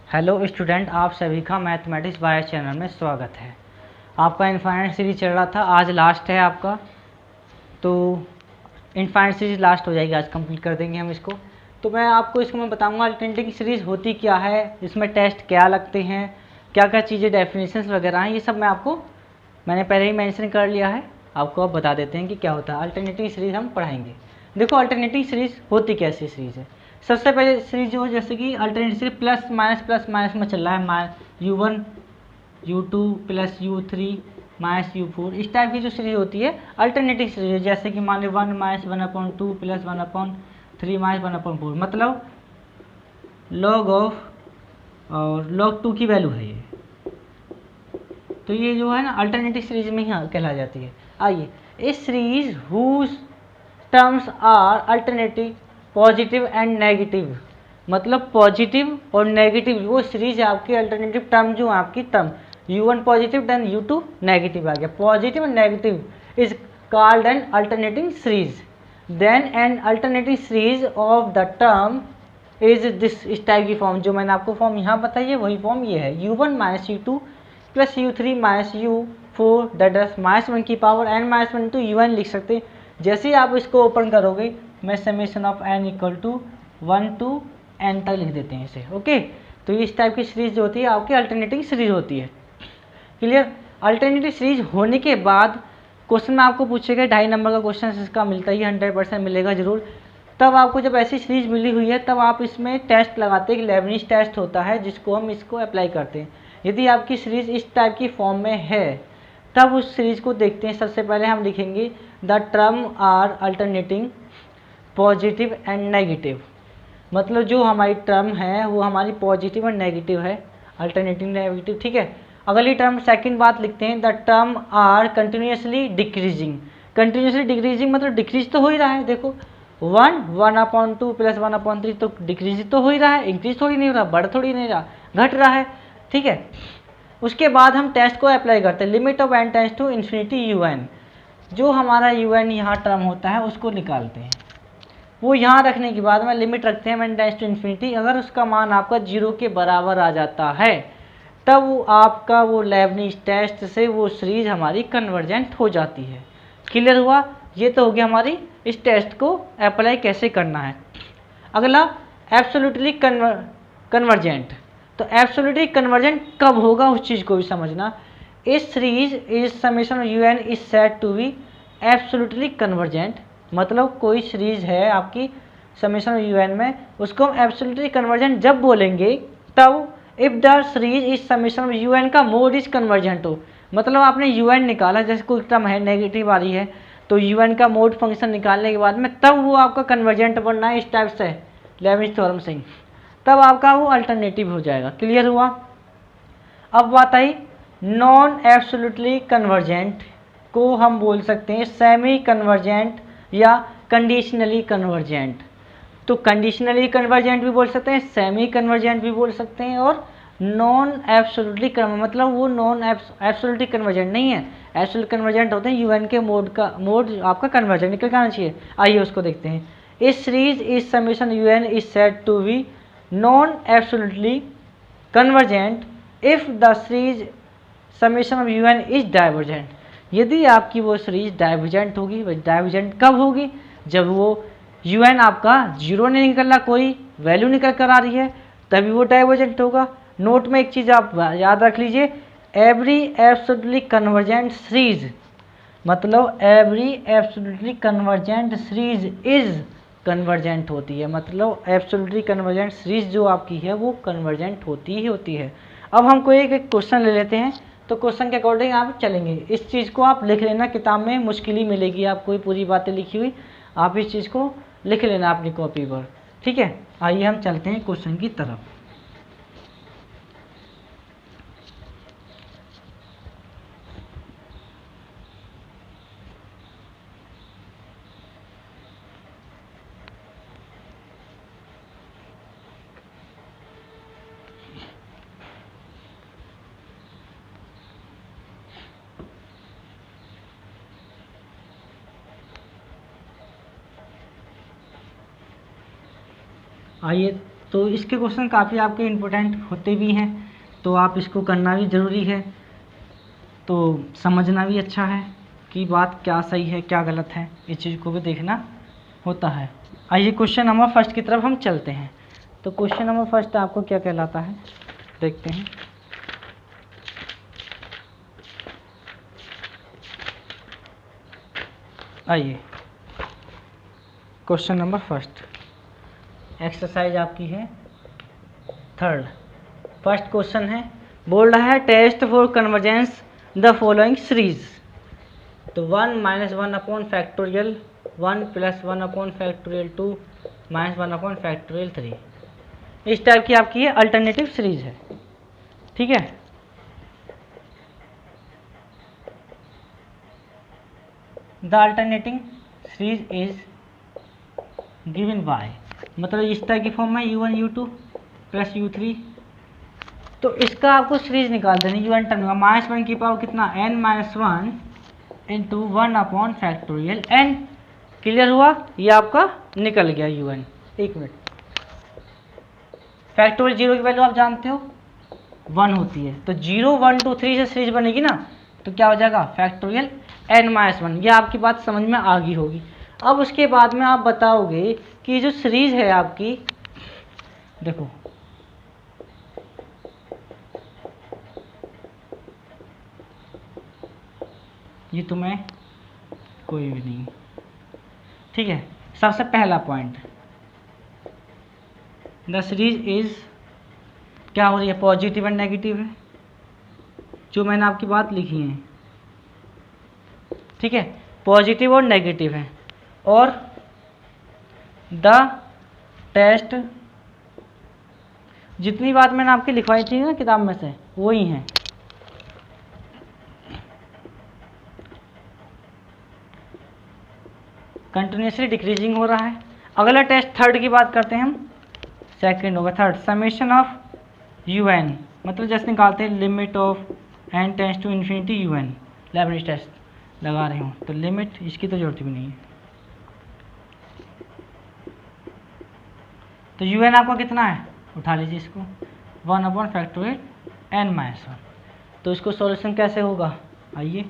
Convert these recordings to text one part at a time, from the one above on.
Hello student, आप सभी का मैथमेटिक्स बायो चैनल में स्वागत है। आपका इनफाइनाइट सीरीज चल रहा था, आज लास्ट है आपका। तो इनफाइनाइट सीरीज लास्ट हो जाएगी, आज कंप्लीट कर देंगे हम इसको। तो मैं आपको इसको मैं बताऊंगा अल्टरनेटिंग सीरीज होती क्या है, इसमें टेस्ट क्या लगते हैं, क्या क्या चीज़ें डेफिनेशंस वगैरह हैं, ये सब मैंने पहले ही मेंशन कर लिया है। आपको अब बता देते हैं कि क्या होता है। अल्टरनेटिंग सीरीज हम पढ़ाएंगे। देखो अल्टरनेटिंग सीरीज होती कैसी सीरीज है। सबसे पहले सीरीज जो जैसे कि अल्टरनेटिव सीरीज प्लस माइनस में चल रहा है, U1 U2 plus U3 minus U4, इस टाइप की जो सीरीज होती है अल्टरनेटिव सीरीज। जैसे कि मान लो 1 माइनस 1/2 प्लस 1/3 माइनस 1/4, मतलब लॉग ऑफ और log 2 की वैल्यू है ये। तो ये जो है ना अल्टरनेटिव सीरीज में ही कहला जाती है। आइए, इस series whose terms are alternative positive and negative, मतलब पॉजिटिव और नेगेटिव वो सीरीज है आपकी। अल्टरनेटिव टर्म जो है आपकी term U1 positive then U2 negative आ गया, positive and negative is called an alternating series. Then an alternative series of the term is this, इस टाइप की फॉर्म जो मैंने आपको फॉर्म यहाँ बताई है वही फॉर्म ये है। U1 minus U2 plus U3 minus U4 that is minus 1 की power n minus 1 to UN लिख सकते हैं। जैसे ही आप इसको ओपन करोगे, मैं summation of n equal to 1 to n तक लिख देते हैं इसे। ओके, तो इस टाइप की सीरीज जो होती है आपकी अल्टरनेटिंग सीरीज होती है। क्लियर। अल्टरनेटिव सीरीज होने के बाद क्वेश्चन में आपको पूछेगा, 2.5 नंबर का क्वेश्चन इसका मिलता ही 100% मिलेगा जरूर। तब आपको जब ऐसी सीरीज मिली हुई है तब आप इसमें टेस्ट लगाते हैं, लेबनिज टेस्ट होता है जिसको हम इसको अप्लाई करते हैं। यदि आपकी सीरीज इस टाइप की फॉर्म में है तब उस सीरीज को देखते हैं। सबसे पहले हम लिखेंगे the term are alternating positive and negative, मतलब जो हमारी टर्म है वो हमारी पॉजिटिव और नेगेटिव है, अल्टरनेटिव नेगेटिव। ठीक है। अगली टर्म सेकंड बात लिखते हैं, the term are continuously decreasing. Continuously decreasing मतलब डिक्रीज तो हो ही रहा है। देखो 1/2 प्लस 1/3 तो डिक्रीज तो हो ही रहा है, इंक्रीज थोड़ी नहीं हो रहा, बढ़ थोड़ी नहीं रहा, घट रहा है। ठीक है। उसके बाद हम टेस्ट को अप्लाई करते हैं, limit of n tends to infinity UN। जो हमारा UN यहाँ टर्म होता है उसको निकालते हैं, वो यहाँ रखने के बाद में लिमिट रखते हैं n टेंड्स टू इन्फिनिटी। अगर उसका मान आपका 0 के बराबर आ जाता है तब वो आपका वो लेबनिज टेस्ट से वो सीरीज हमारी कन्वर्जेंट हो जाती है। क्लियर हुआ। ये तो हो गया हमारी इस टेस्ट को अप्लाई कैसे करना है। अगला एब्सोल्युटली कन्वर्जेंट। तो एब्सोल्युटली कन्वर्जेंट कब होगा उस चीज़ को भी समझना। इस series is summation UN is said to be absolutely convergent, मतलब कोई सीरीज है आपकी समेशन UN में, उसको हम एब्सोल्युटली कन्वर्जेंट जब बोलेंगे तब if the series is summation UN का मोड इज कन्वर्जेंट हो। मतलब आपने UN निकाला, जैसे कोई टर्म है नेगेटिव आ रही है तो UN का मोड फंक्शन निकालने के बाद में तब वो आपका कन्वर्जेंट बनना है इस टाइप से लेबनिज थ्योरम से, तब आपका वो अल्टरनेटिव हो जाएगा। क्लियर हुआ। अब बात आई नॉन एब्सोल्युटली कन्वर्जेंट को हम बोल सकते हैं सेमी कन्वर्जेंट या कंडीशनली कन्वर्जेंट। तो कंडीशनली कन्वर्जेंट भी बोल सकते हैं, सेमी कन्वर्जेंट भी बोल सकते हैं, और नॉन एब्सोल्युटली मतलब वो नॉन एब्सोल्युटली कन्वर्जेंट नहीं है। एब्सोल्यूट कन्वर्जेंट होते हैं UN के मोड आपका कन्वर्जेंट निकल आना चाहिए। आइए उसको देखते हैं। इस series is summation UN is said to be non absolutely convergent if the series summation of UN is divergent. यदि आपकी वो सीरीज डाइवर्जेंट होगी, डाइवर्जेंट कब होगी, जब वो UN आपका 0 नहीं निकल रहा, कोई वैल्यू निकल कर आ रही है, तभी वो डाइवर्जेंट होगा। नोट में एक चीज़ आप याद रख लीजिए, एवरी एब्सोल्युटली कन्वर्जेंट सीरीज, मतलब every absolutely convergent series is convergent होती है, मतलब एब्सोल्युटली कन्वर्जेंट सीरीज जो आपकी है वो कन्वर्जेंट होती ही होती है। अब हम कोई एक क्वेश्चन ले लेते हैं, तो क्वेश्चन के अकॉर्डिंग आप चलेंगे। इस चीज़ को आप लिख लेना, किताब में मुश्किल ही मिलेगी आपको ये पूरी बातें लिखी हुई, आप इस चीज़ को लिख लेना अपनी कॉपी पर। ठीक है। आइए हम चलते हैं क्वेश्चन की तरफ। आइए तो इसके क्वेश्चन काफ़ी आपके इम्पोर्टेंट होते भी हैं, तो आप इसको करना भी ज़रूरी है, तो समझना भी अच्छा है कि बात क्या सही है क्या गलत है, इस चीज़ को भी देखना होता है। आइए क्वेश्चन नंबर फर्स्ट की तरफ हम चलते हैं। तो क्वेश्चन नंबर फर्स्ट आपको क्या कहलाता है देखते हैं। आइए क्वेश्चन नंबर फर्स्ट, एक्सरसाइज आपकी है थर्ड। फर्स्ट क्वेश्चन है, बोल रहा है test for convergence the following series. तो 1 - 1 upon factorial 1 + 1 upon factorial 2 - 1 upon factorial 3, इस टाइप की आपकी ये अल्टरनेटिव सीरीज है। ठीक है, the alternating series is given by, मतलब इस तरह की फॉर्म में u1 u2 + u3। तो इसका आपको सीरीज निकाल देनी, u1 टर्म का -1 की पावर कितना n - 1 into 1 upon factorial n। Clear हुआ, ये आपका निकल गया un। एक मिनट, फैक्टोरियल 0 की वैल्यू आप जानते हो 1 होती है, तो 0 1 2 3 से सीरीज बनेगी ना, तो क्या हो जाएगा फैक्टोरियल n - 1। ये आपकी बात समझ में आ गई होगी। अब उसके बाद में आप बताओगे कि जो सीरीज है आपकी, देखो ये तुम्हें कोई भी नहीं, ठीक है। सबसे पहला पॉइंट, द सीरीज इज क्या हो रही है, पॉजिटिव एंड नेगेटिव है, जो मैंने आपकी बात लिखी है, ठीक है, पॉजिटिव और नेगेटिव है। और द टेस्ट, जितनी बात मैंने आपकी लिखवाई थी ना किताब में से वही हैं। कंटिन्यूसली डिक्रीजिंग हो रहा है। अगला टेस्ट थर्ड की बात करते हैं हम, सेकंड होगा थर्ड, समेशन ऑफ un, मतलब जैसे निकालते हैं limit of n tends to infinity un, Leibniz test लगा रही हूँ, तो लिमिट इसकी तो जरूरत भी नहीं है। तो un आपका कितना है, उठा लीजिए इसको 1 अपॉन फैक्टोरियल n - 1। तो इसको सॉल्यूशन कैसे होगा, आइए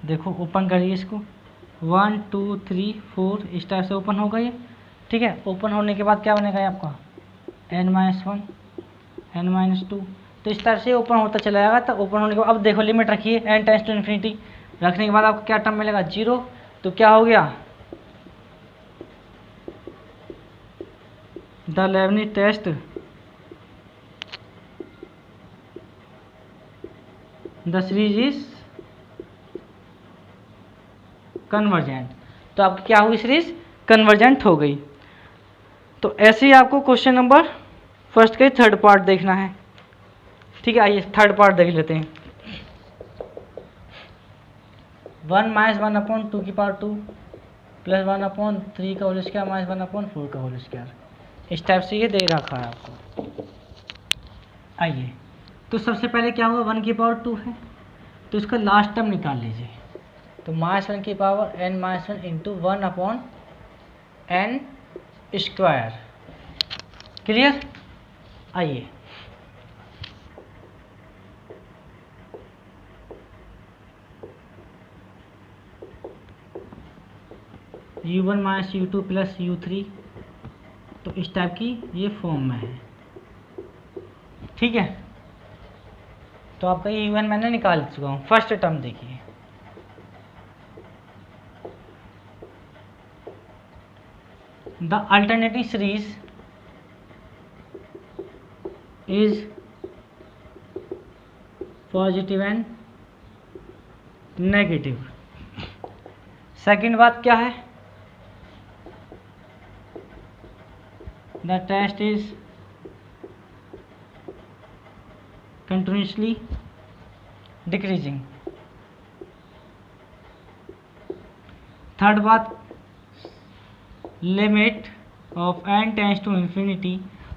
देखो, ओपन करिए इसको 1 2 3 4 इस टाइप से ओपन होगा ये, ठीक है। ओपन होने के बाद क्या बनेगा ये आपका n - 1 n - 2, तो इस तरह से ओपन होता चला जाएगा। तो ओपन होने के बाद अब देखो लिमिट रखिए n टेंड्स टू इन्फिनिटी, रखने के बाद आपको क्या टर्म मिलेगा 0, तो क्या हो गया the Leibniz test the series is convergent. तो आपकी क्या हुई, सीरीज कन्वर्जेंट हो गई। तो ऐसे ही आपको क्वेश्चन नंबर फर्स्ट का थर्ड पार्ट देखना है, ठीक है। आइए थर्ड पार्ट देख लेते हैं। 1 - 1 अपॉन 2 की पावर 2 + 1 अपॉन 3 का होल स्क्वायर - 1 अपॉन 4 का होल स्क्वायर, इस टाइप से ये दे रखा है आपको। आइए, तो सबसे पहले क्या हुआ, 1 की पावर 2 है, तो इसका लास्ट टर्म निकाल लीजिए। तो -1 की power n - 1 into 1 upon n square. Clear, आइए u1 - u2 + u3, तो इस टाइप की ये फॉर्म में है, ठीक है। तो आपका ये u1 मैंने निकाल चुका हूँ। फर्स्ट टर्म देखिए, the alternative series is positive and negative. Second बात क्या है, the test is continuously decreasing. Third बात, limit of n tends to infinity,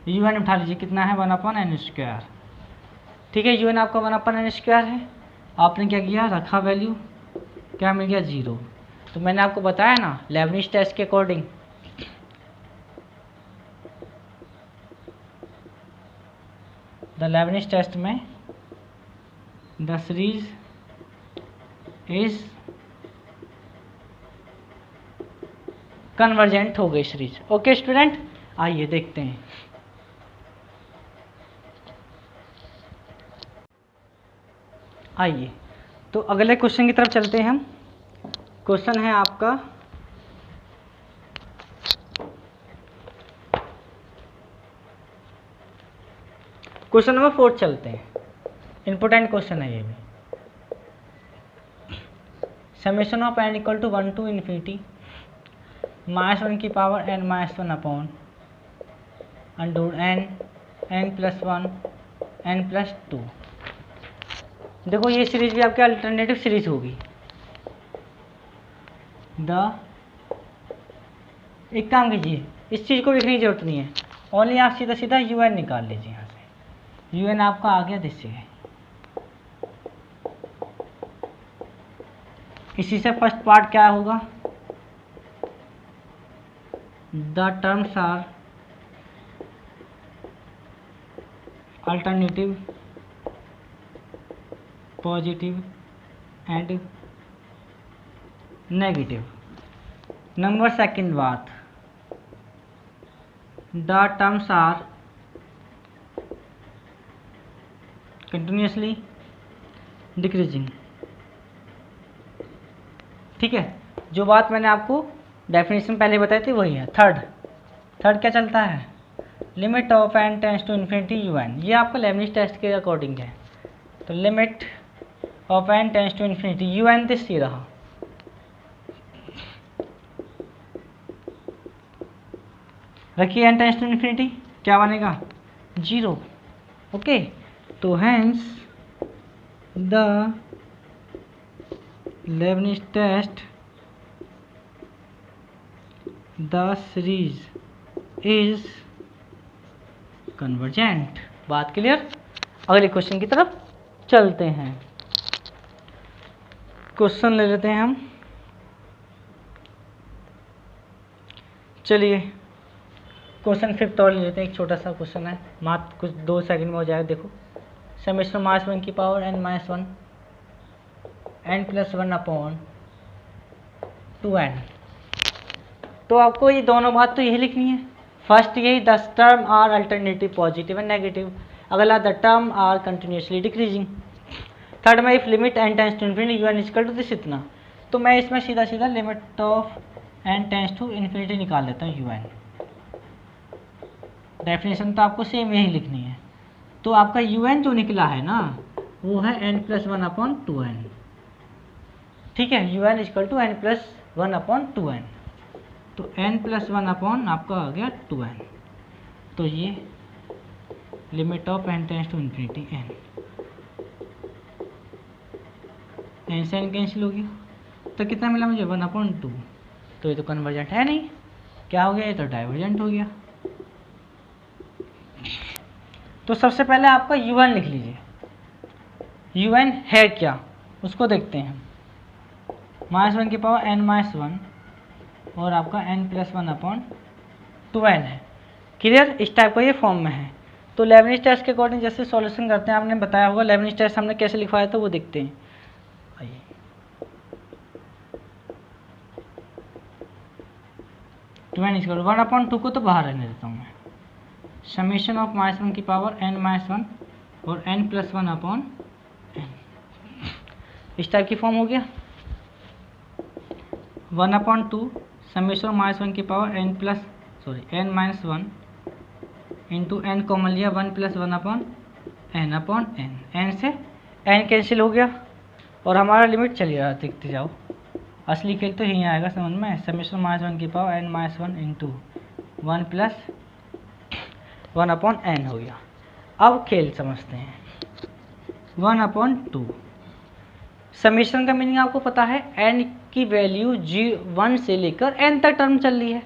un उठा लीजिए कितना है 1 अपॉन n स्क्वायर, ठीक है। un आपका 1 अपॉन n स्क्वायर है, आपने क्या किया रखा वैल्यू, क्या मिल गया 0, तो मैंने आपको बताया ना लेबनिज़ टेस्ट के अकॉर्डिंग, द लेबनिज़ टेस्ट में द सीरीज इज कन्वर्जेंट हो गई सीरीज। ओके स्टूडेंट, आइए देखते हैं। आइए तो अगले क्वेश्चन की तरफ चलते हैं हम। क्वेश्चन है आपका क्वेश्चन नंबर 4 चलते हैं। इंपॉर्टेंट क्वेश्चन है ये भी। Summation of n equal to 1 to infinity -1 की power n-1 upon under n+1 n+2। देखो ये सीरीज भी आपकी अल्टरनेटिव सीरीज होगी। एक काम कीजिए, इस चीज़ को लिखने की जरूरत नहीं है, ओनली आप सीधा सीधा un निकाल लीजिए। यहाँ से un आपका आ गया दिस है। इसी से फर्स्ट पार्ट क्या होगा, the terms are alternative positive and negative. Number second बात, the terms are continuously decreasing. ठीक है, जो बात मैंने आपको डेफिनेशन पहले बताई थी वही है। थर्ड क्या चलता है, limit of n tends to infinity un। ये आपका लेबनिज़ टेस्ट के अकॉर्डिंग है। तो limit of n tends to infinity un this ये रहा। रखिए n टेंड्स टू इन्फिनिटी क्या बनेगा 0। ओके, तो hence the Leibniz test the series is convergent. बात क्लियर। अगले क्वेश्चन की तरफ चलते हैं। क्वेश्चन ले लेते हैं हम। चलिए क्वेश्चन 5 और ले लेते हैं। एक छोटा सा क्वेश्चन है, मात्र कुछ 2 सेकंड में हो जाएगा। देखो, समेशन -1 की power n-1 n+1 upon 2n। तो आपको ये दोनों बात तो यही लिखनी है। फर्स्ट यही, the term are alternative positive and negative. अगला, the term are continuously decreasing. Third में, if limit n tends to infinity un equal to this इतना। तो मैं इसमें सीधा सीधा limit of n tends to infinity निकाल लेता हूँ un। डेफिनेशन तो आपको सेम यही लिखनी है। तो आपका un जो निकला है ना वो है n+1 अपॉन 2n। ठीक है, un equal to n+1 upon 2n। तो n+1 अपॉन आपका आ गया 2n। तो ये limit of n tends to infinity n से n कैंसिल हो गया। तो कितना मिला मुझे 1/2। तो ये तो कन्वर्जेंट है नहीं, क्या हो गया, ये तो डाइवर्जेंट हो गया। तो सबसे पहले आपका un लिख लीजिए। un है क्या उसको देखते हैं। -1 की पावर n-1 और आपका n+1 अपॉन 2n है। क्लियर, इस टाइप का ये फॉर्म में है। तो लेबनिज़ टेस्ट के अकॉर्डिंग जैसे सॉल्यूशन करते हैं, आपने बताया होगा लेबनिज़ टेस्ट हमने कैसे लिखवाया था वो देखते हैं। आइए, तो 1/2 को तो बाहर रहने देता हूँ मैं। समेशन ऑफ -1 की पावर n-1 और n+1 अपॉन n, इस टाइप की फॉर्म हो गया। 1/2 समेशन -1 की power n-1 into n common लिया 1+1 अपॉन n n से n कैंसिल हो गया और हमारा लिमिट चली रहा। देखते जाओ, असली खेल तो यहीं आएगा समझ में। समेशन -1 की power n-1 into 1+1 upon n हो गया। अब खेल समझते हैं। 1/2 समेशन का मीनिंग आपको पता है, n की वैल्यू 1 से लेकर n तक टर्म चल रही है।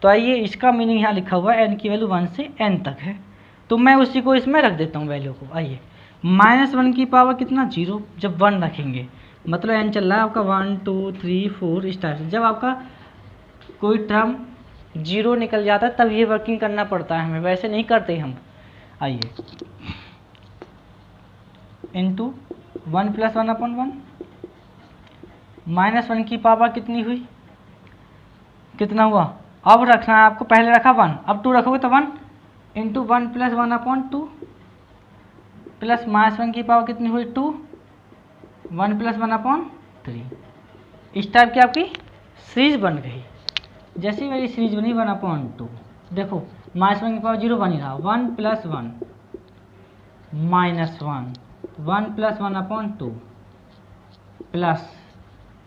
तो आइए, इसका मीनिंग यहाँ लिखा हुआ है n की वैल्यू 1 से n तक है, तो मैं उसी को इसमें रख देता हूँ वैल्यू को। आइए, -1 की पावर कितना 0, जब 1 रखेंगे मतलब n चल रहा है आपका 1 2 3 4 इस टाइप से। जब आपका कोई टर्म 0 निकल जाता है तब ये वर्किंग करना पड़ता है हमें, वैसे नहीं करते हम। आइए, इंटू 1 + 1/1 -1 की पावर कितनी हुई, कितना हुआ, अब रखना है आपको, पहले रखा 1, अब 2 रखोगे तो 1 इंटू 1 + 1/2 प्लस -1 की पावर कितनी हुई 2, 1 + 1/3। इस टाइप की आपकी सीरीज बन गई। जैसी मेरी सीरीज बनी 1/2, देखो -1 की पावर 0 बन ही रहा, 1 + 1 -1 1 + 1/2 प्लस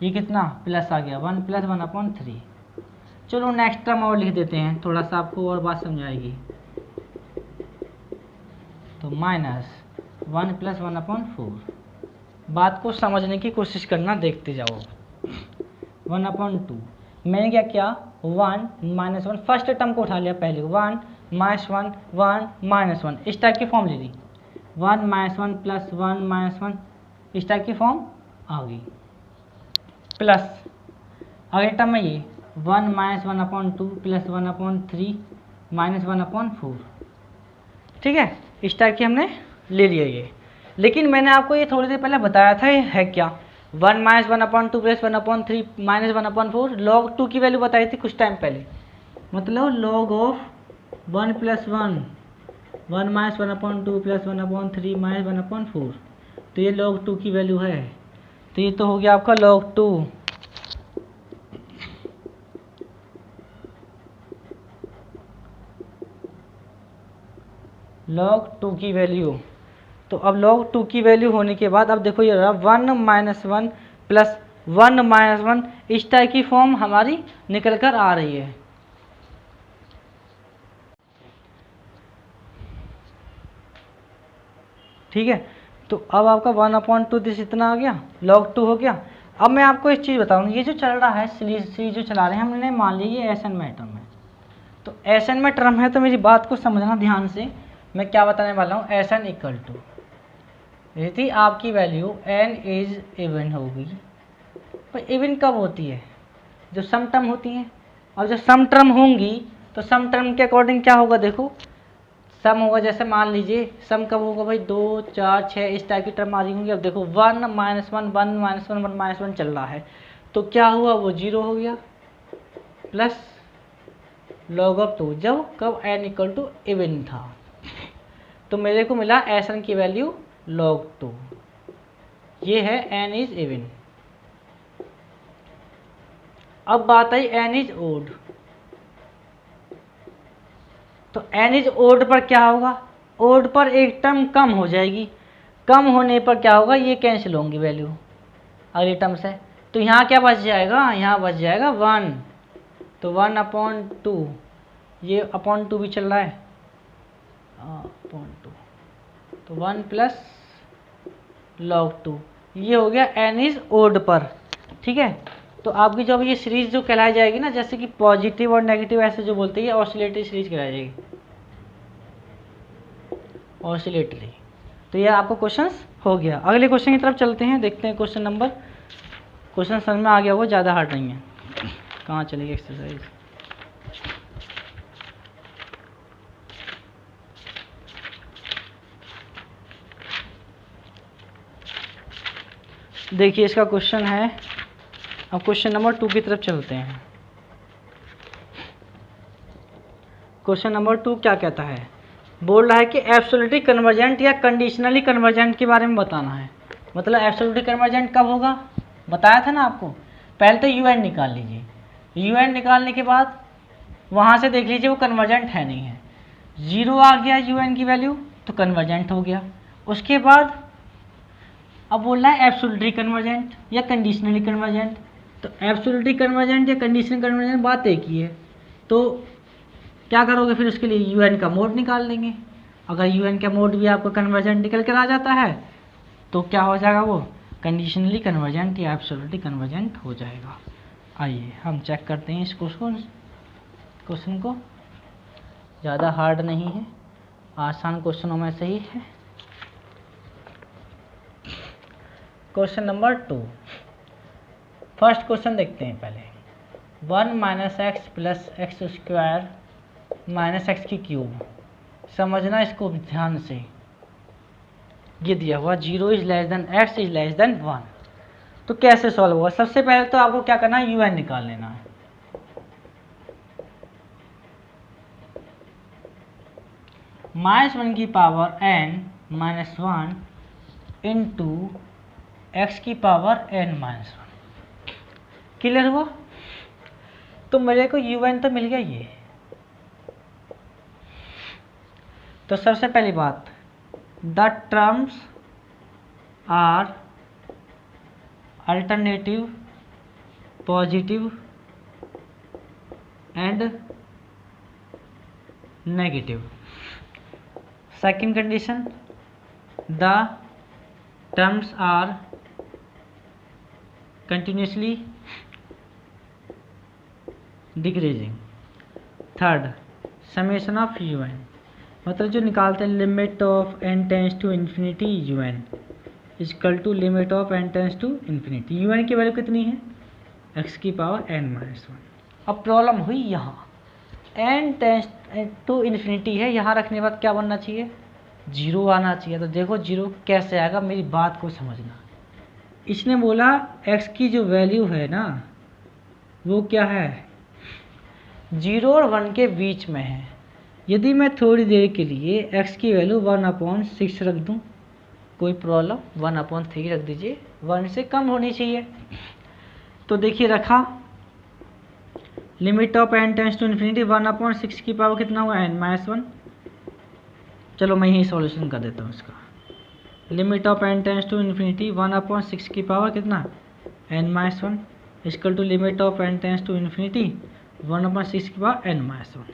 ये कितना प्लस आ गया 1 + 1/3। चलो नेक्स्ट टर्म और लिख देते हैं, थोड़ा सा आपको और बात समझ आएगी। तो -1 + 1/4, बात को समझने की कोशिश करना, देखते जाओ। 1/2 मैंने क्या किया 1 -1 फर्स्ट टर्म को उठा लिया, पहले 1 -1 1 -1 इस टाइप की फॉर्म ले ली, 1 -1 + 1 -1 इस टाइप की फॉर्म आ गई। प्लस अगले टर्म में ये 1 -1/2 + 1/3 -1/4, ठीक है, इस टाइप की हमने ले लिया ये। लेकिन मैंने आपको ये थोड़ी देर पहले बताया था ये है क्या, 1 - 1/2 + 1/3 -1/4 log 2 की वैल्यू बताई थी कुछ टाइम पहले, मतलब log ऑफ 1 + 1 1 - 1/2 + 1/3 -1/4, तो ये log 2 की वैल्यू है। तो ये तो हो गया आपका log 2। log 2 की वैल्यू, तो अब log 2 की वैल्यू होने के बाद अब देखो ये रहा 1 - 1 + 1 - 1 इस टाइप की फॉर्म हमारी निकल कर आ रही है। ठीक है, तो अब आपका 1/2 दिस इतना आ गया, log 2 हो गया। अब मैं आपको एक चीज़ बताऊँ, ये जो चल रहा है सीरीज जो चला रहे हैं हमने, मान ली ये SN में टर्म है, तो SN में टर्म है, तो मेरी बात को समझना ध्यान से, मैं क्या बताने वाला हूँ। SN = यदि आपकी वैल्यू n इज इवन होगी, तो इवन कब होती है, जो सम टर्म होती हैं, और जो सम टर्म होंगी तो सम टर्म के अकॉर्डिंग क्या होगा, देखो सम होगा, जैसे मान लीजिए सम कब होगा भाई 2 4 6 इस टाइप की टर्म आ रही होंगी। अब देखो 1 - 1 1 -1 1 -1 चल रहा है, तो क्या हुआ वो 0 हो गया, प्लस log ऑफ 2 जब कब n = इवन था, तो मेरे को मिला SN की वैल्यू log 2, ये है n इज इवन। अब बात आई n इज ओड, तो n इज ओड पर क्या होगा, ओड पर एक टर्म कम हो जाएगी, कम होने पर क्या होगा, ये कैंसिल होंगी वैल्यू अगली टर्म से, तो यहाँ क्या बच जाएगा, यहाँ बच जाएगा 1, तो 1/2, ये /2 भी चल रहा है, /2, तो 1 + log 2, ये हो गया n इज ओड पर। ठीक है, तो आपकी जो ये सीरीज जो कहलाई जाएगी ना, जैसे कि पॉजिटिव और नेगेटिव ऐसे जो बोलते हैं, ऑसिलेटरी सीरीज कहलाई जाएगी, ऑसिलेटरी। तो ये आपको क्वेश्चंस हो गया। अगले क्वेश्चन की तरफ चलते हैं, देखते हैं क्वेश्चन समझ में आ गया, वो ज़्यादा हार्ड नहीं है। कहाँ चलेगी एक्सरसाइज, देखिए इसका क्वेश्चन है, अब क्वेश्चन नंबर 2 की तरफ चलते हैं। क्वेश्चन नंबर 2 क्या कहता है, बोल रहा है कि एब्सोल्युटली कन्वर्जेंट या कंडीशनली कन्वर्जेंट के बारे में बताना है। मतलब एब्सोल्युटली कन्वर्जेंट कब होगा, बताया था ना आपको, पहले तो UN निकाल लीजिए, UN निकालने के बाद वहाँ से देख लीजिए वो कन्वर्जेंट है नहीं है, 0 आ गया UN की वैल्यू तो कन्वर्जेंट हो गया। उसके बाद अब बोल रहा है एब्सोल्युटली कन्वर्जेंट या कंडीशनली कन्वर्जेंट, तो एब्सोल्युटली कन्वर्जेंट या कंडीशनल कन्वर्जेंट बात एक ही है, तो क्या करोगे फिर उसके लिए UN का मोड निकाल लेंगे। अगर UN का मोड भी आपको कन्वर्जेंट निकल कर आ जाता है तो क्या हो जाएगा, वो कंडीशनली कन्वर्जेंट या एब्सोल्युटली कन्वर्जेंट हो जाएगा। आइए हम चेक करते हैं इस क्वेश्चन को, ज़्यादा हार्ड नहीं है, आसान क्वेश्चनों में से ही है। Question number 2। फर्स्ट क्वेश्चन देखते हैं पहले। 1 minus x plus x square minus x की क्यूब। समझना इसको ध्यान से। ये दिया हुआ 0 is less then x is less than 1। तो कैसे सॉल्व होगा? सबसे पहले तो आपको क्या करना है, un निकाल लेना है। -1 की power n minus 1 into x की पावर n माइनस 1। क्लियर हुआ? तो मेरे को un तो मिल गया ये। तो सबसे पहली बात, the terms are alternative positive and negative. Second condition, the terms are continuously decreasing. Third, summation of un, मतलब जो निकालते हैं limit of n tends to infinity un equal to limit of n tends to infinity. un की value कितनी है? x की power n minus 1। अब problem हुई यहाँ n टेंस टू इन्फिनिटी है, यहाँ रखने के बाद क्या बनना चाहिए? 0 आना चाहिए। तो देखो 0 कैसे आएगा, मेरी बात को समझना। इसने बोला x की जो वैल्यू है ना वो क्या है, 0 और 1 के बीच में है। यदि मैं थोड़ी देर के लिए x की वैल्यू 1/6 रख दूं, कोई प्रॉब्लम? 1/3 रख दीजिए, 1 से कम होनी चाहिए। तो देखिए रखा, limit of n tends to infinity 1/6 की पावर कितना हुआ, n माइनस 1। चलो मैं यही सॉल्यूशन कर देता हूँ इसका। Limit of n tends to infinity 1/6 की पावर कितना, n minus 1 equal to limit of n tends to infinity 1/6 की पावर n माइनस 1।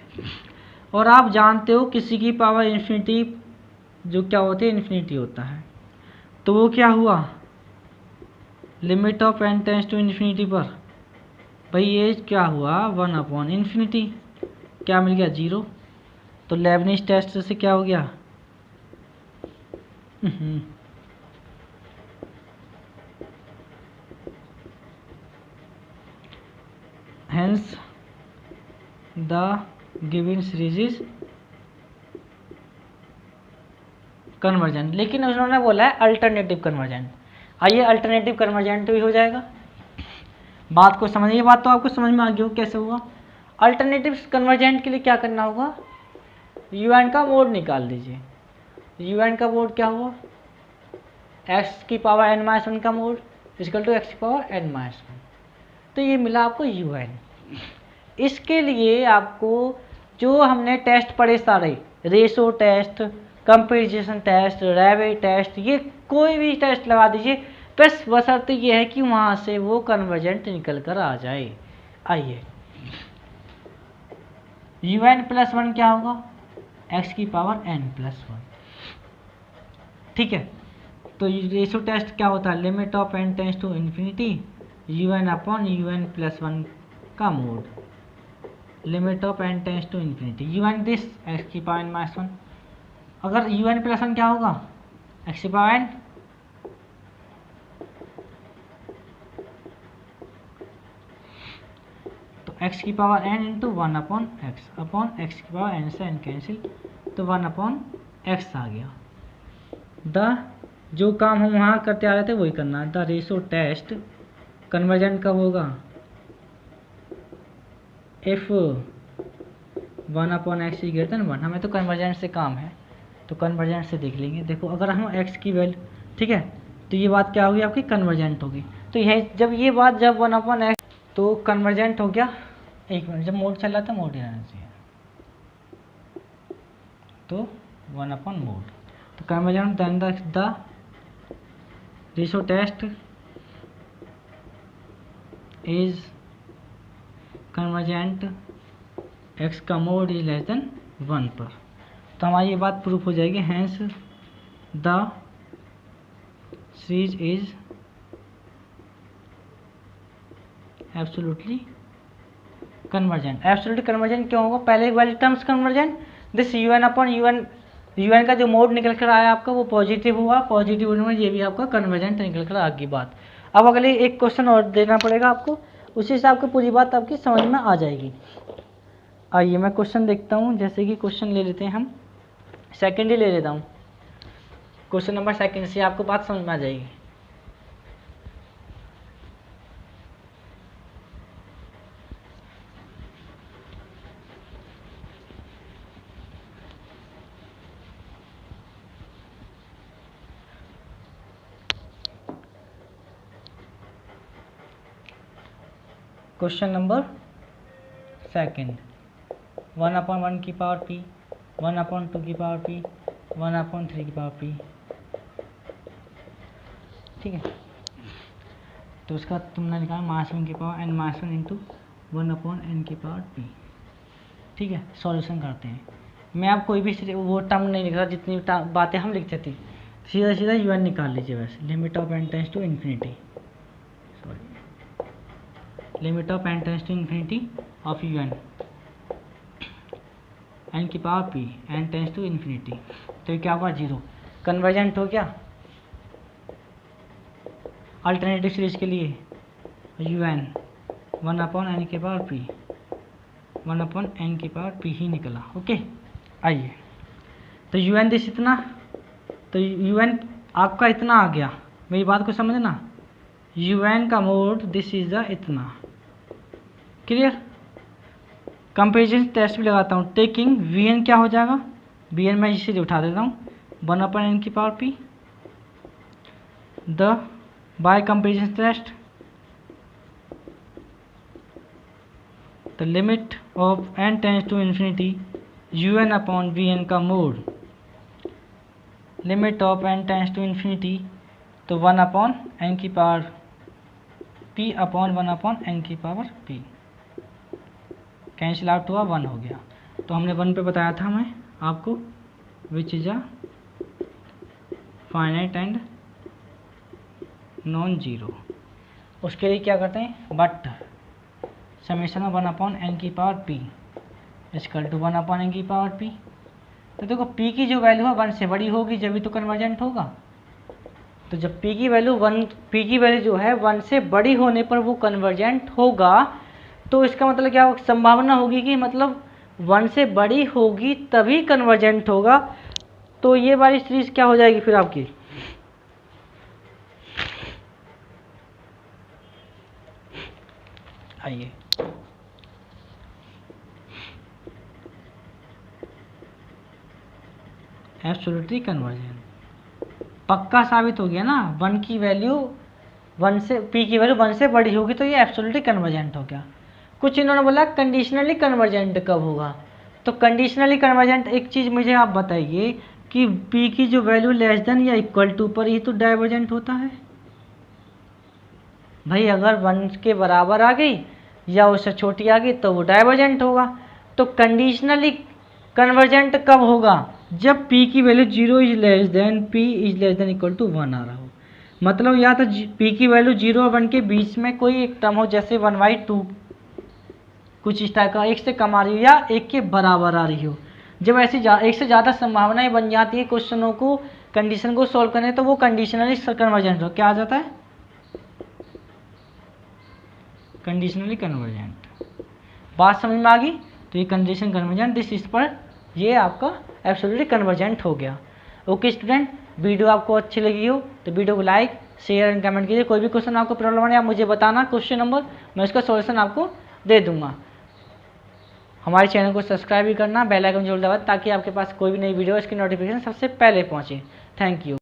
और आप जानते हो किसी की पावर इन्फिनिटी जो क्या होती है, इन्फिनिटी होता है। तो वो क्या हुआ, limit of n tends to infinity पर भाई ये क्या हुआ, 1/∞। क्या मिल गया, 0। तो लेबनिज टेस्ट से क्या हो गया, hence the given series is convergent. लेकिन उन्होंने बोला है अल्टरनेटिव कन्वर्जेंट। आइए अल्टरनेटिव कन्वर्जेंट भी हो जाएगा। बात को समझिए, बात तो आपको समझ में आ गई हो कैसे हुआ। अल्टरनेटिव कन्वर्जेंट के लिए क्या करना होगा, un का मोड निकाल दीजिए। un का मोड क्या हुआ, x की पावर n माइनस 1 का मोड इक्वल टू x की पावर n माइनस 1। तो ये मिला आपको un। इसके लिए आपको जो हमने टेस्ट पढ़े सारे, ratio test, comparison test, rabbit test, ये कोई भी टेस्ट लगा दीजिए, बस बशर्ते ये है कि वहाँ से वो कन्वर्जेंट निकल कर आ जाए। आइए un प्लस 1 क्या होगा, x की पावर n प्लस 1। ठीक है, तो रेशो टेस्ट क्या होता है, limit of n tends to infinity un plus 1 का mod, limit of n tends to infinity un this x की पावर n माइनस 1। अगर un प्लस 1 क्या होगा, x की पावर n, तो x की power n into 1/x upon x की power n से n कैंसिल, तो 1/x आ गया। जो काम हम वहाँ करते आ रहे थे वही करना है। द रेशो टेस्ट कन्वर्जेंट कब होगा, if 1/x is greater than 1। हमें तो कन्वर्जेंट से काम है, तो कन्वर्जेंट से देख लेंगे। देखो अगर हम x की वैल्यू, ठीक है, तो ये बात क्या होगी आपकी, कन्वर्जेंट होगी। तो यह जब ये बात जब 1/x तो कन्वर्जेंट हो गया। एक मिनट, जब मोड चल रहा था मोड ही रहना चाहिए, तो 1/मोड। तो convergent then the ratio test is convergent x का मोड इज लेस देन 1 पर। तो हमारी ये बात प्रूफ हो जाएगी। Hence the series is absolutely convergent. Absolutely convergent क्यों होगा, पहले वाली terms convergent, this un/un UN का जो मोड निकल कर आया आपका वो पॉजिटिव हुआ, पॉजिटिव होने में ये भी आपका कन्वर्जेंट निकल कर आ गई बात। अब अगले एक क्वेश्चन और देना पड़ेगा आपको, उसी से आपको पूरी बात आपकी समझ में आ जाएगी। आइए मैं क्वेश्चन देखता हूँ, जैसे कि क्वेश्चन ले लेते हैं हम, सेकंड ही ले लेता हूँ, क्वेश्चन नंबर सेकंड से आपको बात समझ में आ जाएगी। क्वेश्चन नंबर सेकंड, 1/1 की पावर p, 1/2 की पावर p, 1/3 की पावर p, ठीक है। तो उसका तुमने निकाला -1 की पावर n -1 इंटू 1/n की पावर p, ठीक है। सॉल्यूशन करते हैं। मैं आप कोई भी वो टर्म नहीं लिख रहा, जितनी बातें हम लिखते थे, सीधा सीधा UN निकाल लीजिए बस। Limit of n tends to infinity, limit of n tends to infinity of UN n की power p, n tends to infinity, तो ये क्या होगा 0। कन्वर्जेंट हो क्या अल्टरनेटिव सीरीज के लिए, UN 1/n की पावर p, 1/n की पावर p ही निकला। ओके, आइए तो UN दिस इतना, तो UN आपका इतना आ गया, मेरी बात को समझना। UN का मोड दिस इज द इतना, क्लियर। कंपेरिजन टेस्ट भी लगाता हूँ, टेकिंग VN क्या हो जाएगा, VN मैं इसे उठा देता हूँ 1/n की power p, the by comparison test the limit of n tends to infinity UN/VN का mod, limit of n tends to infinity, तो 1/n की पावर p अपॉन 1/n की पावर p, कैंसिल आउट हुआ 1 हो गया। तो हमने 1 पे बताया था मैं आपको, which is a finite and non zero. उसके लिए क्या करते हैं, बट समेशन ऑफ 1/n की power p equal to 1/n की पावर p। तो देखो p की जो वैल्यू है 1 से बड़ी होगी जब भी तो कन्वर्जेंट होगा। तो जब p की वैल्यू जो है 1 से बड़ी होने पर वो कन्वर्जेंट होगा, तो इसका मतलब क्या संभावना होगी कि मतलब 1 से बड़ी होगी तभी कन्वर्जेंट होगा। तो ये वाली सीरीज क्या हो जाएगी फिर आपकी, आइए एब्सोल्युटली कन्वर्जेंट पक्का साबित हो गया ना। 1 की वैल्यू 1 से p की वैल्यू 1 से बड़ी होगी तो ये एब्सोल्युटली कन्वर्जेंट हो गया। कुछ इन्होंने बोला कंडीशनली कन्वर्जेंट कब होगा, तो कंडीशनली कन्वर्जेंट एक चीज़ मुझे आप बताइए कि p की जो वैल्यू लेस देन या इक्वल टू पर ही तो डाइवर्जेंट होता है भाई। अगर 1 के बराबर आ गई या उससे छोटी आ गई तो वो डाइवर्जेंट होगा। तो कंडीशनली कन्वर्जेंट कब होगा, जब p की value 0 is less than p is less than equal to 1 आ रहा हो। मतलब या तो p की वैल्यू 0 और 1 के बीच में कोई एक टर्म हो, जैसे 1/2 कुछ इस टाइप का, 1 से कम आ रही हो या 1 के बराबर आ रही हो। जब ऐसी एक से ज़्यादा संभावनाएं बन जाती है क्वेश्चनों को कंडीशन को सॉल्व करने, तो वो कंडीशनली कन्वर्जेंट हो क्या आ जाता है, कंडीशनली कन्वर्जेंट। बात समझ में आ गई। तो ये कंडीशन कन्वर्जेंट दिस इस पर ये आपका एब्सोल्युटली कन्वर्जेंट हो गया। ओके स्टूडेंट, वीडियो आपको अच्छी लगी हो तो वीडियो को लाइक शेयर एंड कमेंट कीजिए। कोई भी क्वेश्चन आपको प्रॉब्लम है आप मुझे बताना, क्वेश्चन नंबर मैं उसका सॉल्यूशन आपको दे दूंगा। हमारे चैनल को सब्सक्राइब भी करना, बेल आइकन जरूर दबाएं ताकि आपके पास कोई भी नई वीडियो इसकी नोटिफिकेशन सबसे पहले पहुंचे। Thank you.